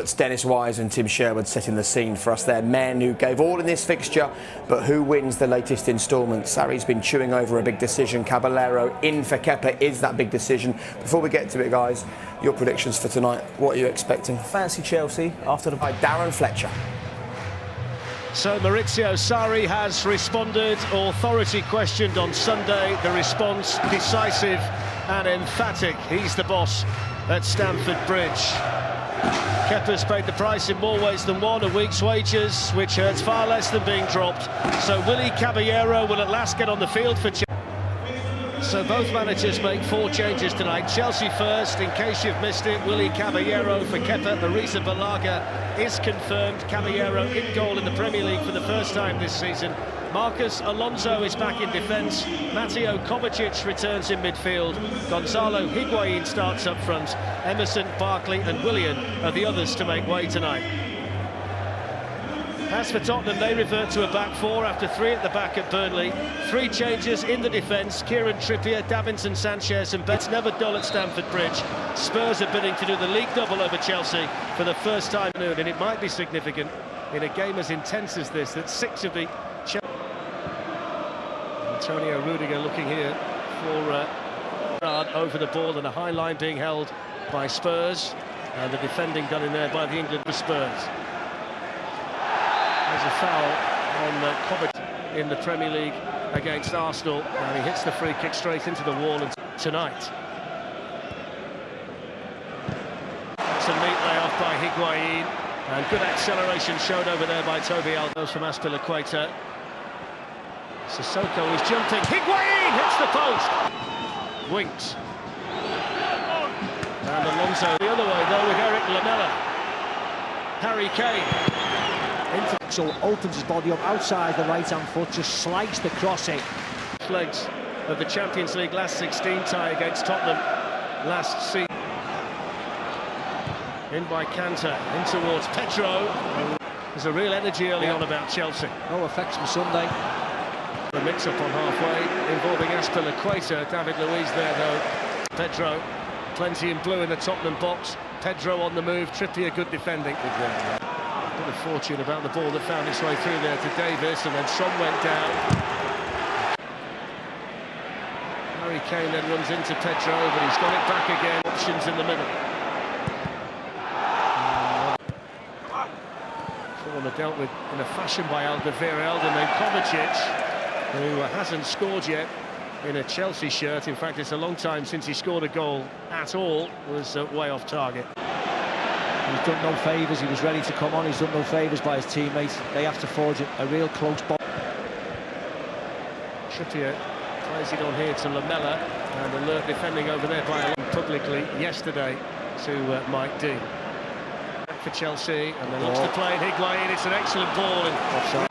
Roberts, Dennis Wise and Tim Sherwood setting the scene for us. They're men who gave all in this fixture, but who wins the latest instalment? Sarri's been chewing over a big decision. Caballero in for Kepa is that big decision. Before we get to it, guys, your predictions for tonight. What are you expecting? Fancy Chelsea after the... By Darren Fletcher. So Maurizio Sarri has responded, authority questioned on Sunday, the response decisive and emphatic. He's the boss at Stamford Bridge. Kepa's paid the price in more ways than one, a week's wages, which hurts far less than being dropped. So Willy Caballero will at last get on the field for Chelsea. So both managers make 4 changes tonight. Chelsea first, in case you've missed it, Willy Caballero for Kepa. Arrizabalaga is confirmed. Caballero in goal in the Premier League for the first time this season. Marcos Alonso is back in defence. Mateo Kovacic returns in midfield. Gonzalo Higuain starts up front. Emerson, Barkley and Willian are the others to make way tonight. As for Tottenham, they revert to a back 4 after 3 at the back at Burnley. 3 changes in the defence. Kieran Trippier, Davinson Sanchez and Betts never dull at Stamford Bridge. Spurs are bidding to do the league double over Chelsea for the first time, and it might be significant in a game as intense as this that 6 of the... Antonio Rudiger looking here for over the ball, and a high line being held by Spurs, and the defending done in there by the England for Spurs. There's a foul on Kovacic in the Premier League against Arsenal, and he hits the free kick straight into the wall tonight. That's a neat layoff by Higuain, and good acceleration shown over there by Toby Alderweireld from Azpilicueta. Sissoko is jumping. Higuain hits the post. Winks. And Alonso the other way though with Eric Lamela. Harry Kane. So opens his body up outside the right-hand foot, just sliced the crossing. Legs of the Champions League last 16 tie against Tottenham last season. In by Kanta, in towards Pedro. There's a real energy early on about Chelsea. No effects for Sunday. The mix-up on halfway involving Azpilicueta. David Luiz there though. Pedro, plenty in blue in the Tottenham box. Pedro on the move. Trippier good defending. A bit of fortune about the ball that found its way through there to Davis, and then Son went down. Harry Kane then runs into Pedro, but he's got it back again. Options in the middle. Corner dealt with in a fashion by Alderweireld, and then Kovacic, who hasn't scored yet in a Chelsea shirt. In fact, it's a long time since he scored a goal at all. Was way off target. He's done no favours, he was ready to come on, he's done no favours by his teammates. They have to forge a real close ball. Trippier plays it on here to Lamela, and alert defending over there by publicly yesterday to Mike Dean. Back for Chelsea, and then looks to play in Higuain. It's an excellent ball. And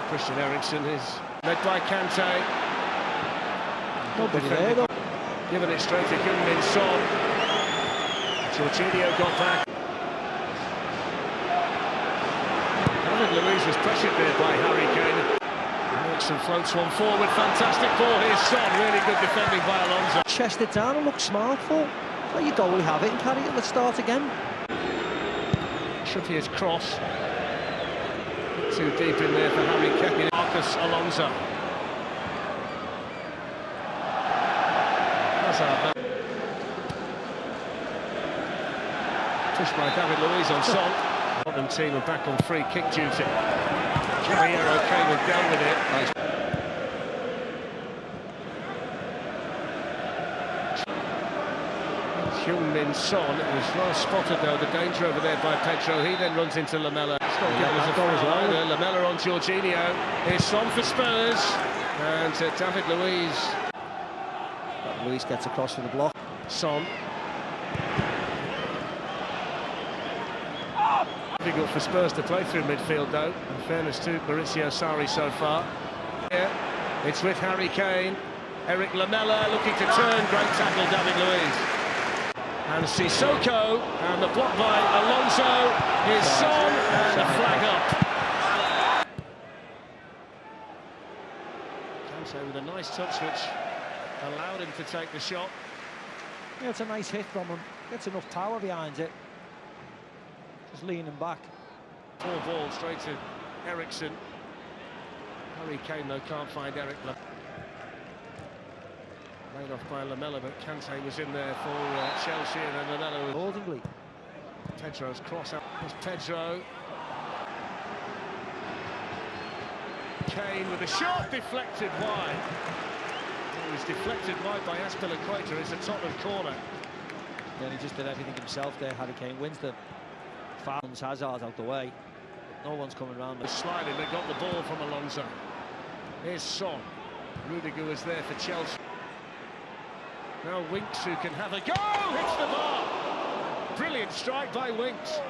Christian Eriksen is led by Kante. Nobody there though. Giving it straight to Heung-min Son. Jorginho got back. David Luiz was pressured there by Harry Kane. Walks and floats one forward. Fantastic ball. Here's Son. Really good defending by Alonso. Chest it down and look smart for. Let your goalie have it and carry it. Let's start again. Trippier's cross. Too deep in there for Harry Kane. Marcos Alonso. Pushed by David Luiz on Son. Tottenham team are back on free kick duty. Caballero came and dealt with it. Heung-min Son was well spotted though. The danger over there by Pedro. He then runs into Lamela. Lamela on Jorginho. Here's Son for Spurs. And David Luiz. Luiz gets across for the block. Son. Difficult for Spurs to play through midfield though, in fairness to Maurizio Sarri so far. Here, it's with Harry Kane. Eric Lamela looking to turn. Great tackle, David Luiz. And Sissoko, and the block by Alonso. Here's Son, and the flag up. Kante with a nice touch which allowed him to take the shot. Yeah, it's a nice hit from him. Gets enough power behind it. Just leaning back. Poor ball straight to Ericsson. Harry Kane, though, can't find Eric. Laid off by Lamela, but Kante was in there for Chelsea, and then Lamela. Accordingly. Pedro's cross out. There's Pedro. Kane with a shot deflected wide. It was deflected wide by Azpilicueta. It's a Tottenham corner. Then he just did everything himself there. Harry Kane wins the fouls. Hazard out the way. No one's coming around. Sliding, they got the ball from Alonso. Here's Son. Rudiger was there for Chelsea. Now Winks, who can have a go, hits the bar. Brilliant strike by Winks.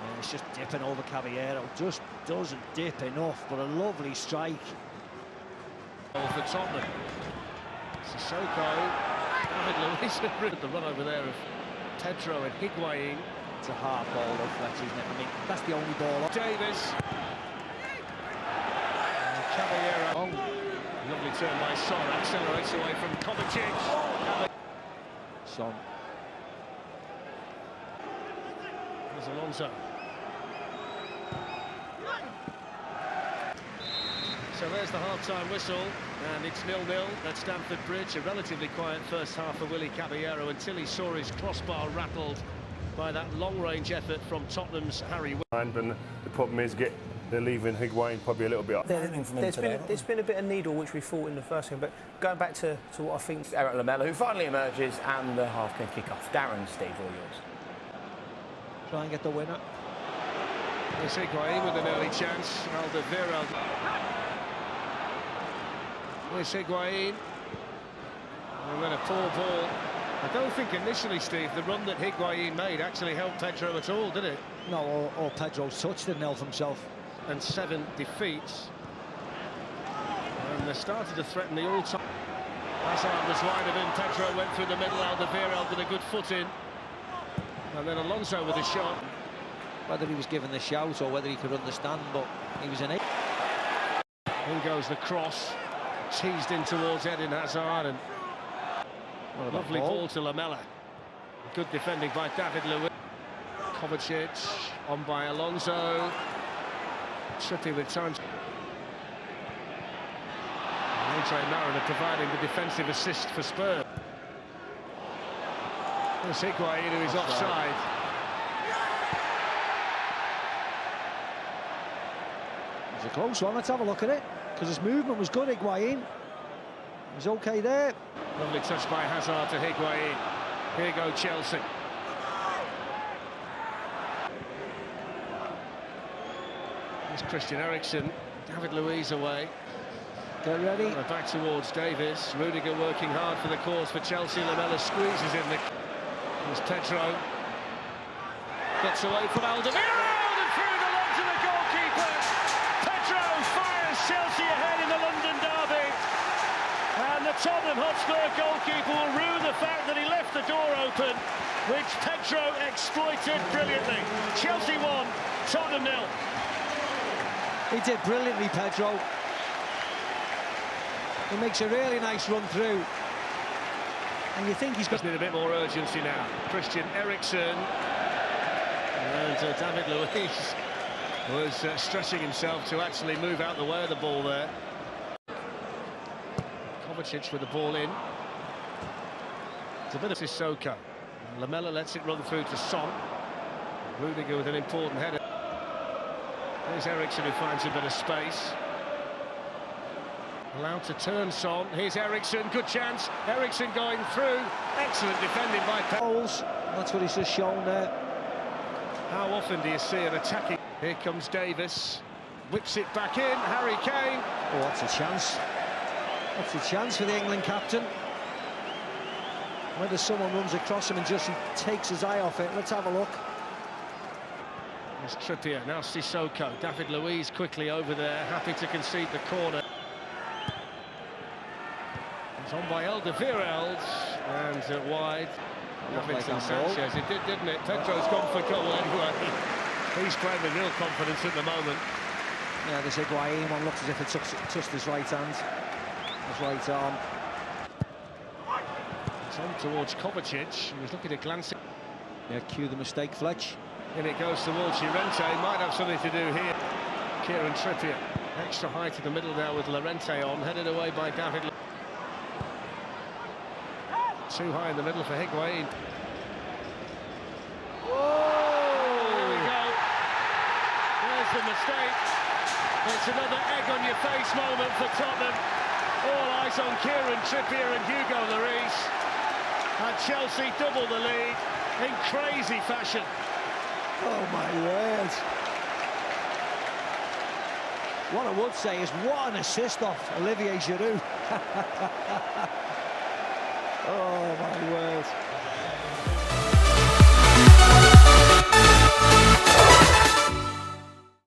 Yeah, it's just dipping over Caballero. Just doesn't dip enough, but a lovely strike. For Tottenham. Sissoko. David Luiz the run over there of Pedro and Higuain. It's a hard ball though, Fletcher, isn't it? I mean, that's the only ball. Davis. Caballero. Oh. Lovely turn by Son. Accelerates away from Kovacic. Son. There's Alonso. So there's the half-time whistle, and it's 0-0 at Stamford Bridge. A relatively quiet first half for Willy Caballero until he saw his crossbar rattled by that long-range effort from Tottenham's Harry Winks. And the problem is they're leaving Higuain probably a little bit. There's been a bit of needle which we fought in the first game, but going back to what I think. Eric Lamela, who finally emerges, and the half-game kick-off. Darren, Steve, all yours. Try and get the winner. Here's Higuain with an early chance. Alderweireld. Here's Higuain. And then a poor ball. I don't think initially, Steve, the run that Higuain made actually helped Pedro at all, did it? No, all Pedro's touch didn't help himself. And 7 defeats. And they started to threaten the all-time. Hazard was wide of him. Pedro went through the middle. Alderweireld with a good foot in. And then Alonso with a shot. Whether he was given the shout or whether he could understand, but he was in it. In goes the cross. Teased in towards Eden Hazard, and lovely ball to Lamela. Good defending by David Luiz. Kovacic on by Alonso. Trippy with time. Andre Mariner providing the defensive assist for Spurs. There's Higuain, who is offside. It's a close one. Let's have a look at it. Because his movement was good, Higuain. He's okay there. Lovely touch by Hazard to Higuain. Here go Chelsea. There's Christian Eriksen. David Luiz away. Get ready. Back towards Davis. Rudiger working hard for the cause for Chelsea. Lamela squeezes in the... There's Pedro. Gets away from Alderweireld and through the legs of the goalkeeper. Pedro fires Chelsea ahead in the London derby. And the Tottenham Hotspur goalkeeper will rue the fact that he left the door open, which Pedro exploited brilliantly. Chelsea 1, Tottenham 0. He did brilliantly, Pedro. He makes a really nice run through. And you think he's got... Need a bit more urgency now. Christian Eriksen. And David Luiz was stretching himself to actually move out the way of the ball there. Kovacic with the ball in. It's a bit of Sissoko. Lamela lets it run through to Son. Rudiger with an important header. There's Eriksen, who finds a bit of space. Allowed to turn Son. Here's Eriksen, good chance. Eriksen going through. Excellent defending by goals. That's what he's just shown there. How often do you see an attacking? Here comes Davis. Whips it back in. Harry Kane. Oh, that's a chance. That's a chance for the England captain. Whether someone runs across him and just takes his eye off it. Let's have a look. There's Trippier, now Sissoko. David Luiz quickly over there, happy to concede the corner. It's on by Alderweireld, and wide. Davinson Sanchez, it did, didn't it? Pedro's gone for goal anyway. He's playing with real confidence at the moment. Yeah, this Higuain one looks as if it touched his right hand, his right arm. It's on towards Kovacic. He was looking to glance it. Yeah, cue the mistake, Fletch. In it goes towards Llorente. Might have something to do here. Kieran Trippier. Extra height in the middle there with Llorente on. Headed away by David. Too high in the middle for Higuain. Here we go. There's the mistake. It's another egg on your face moment for Tottenham. All eyes on Kieran Trippier and Hugo Lloris. And Chelsea double the lead in crazy fashion. Oh my word. What I would say is, what an assist off Olivier Giroud. Oh my word.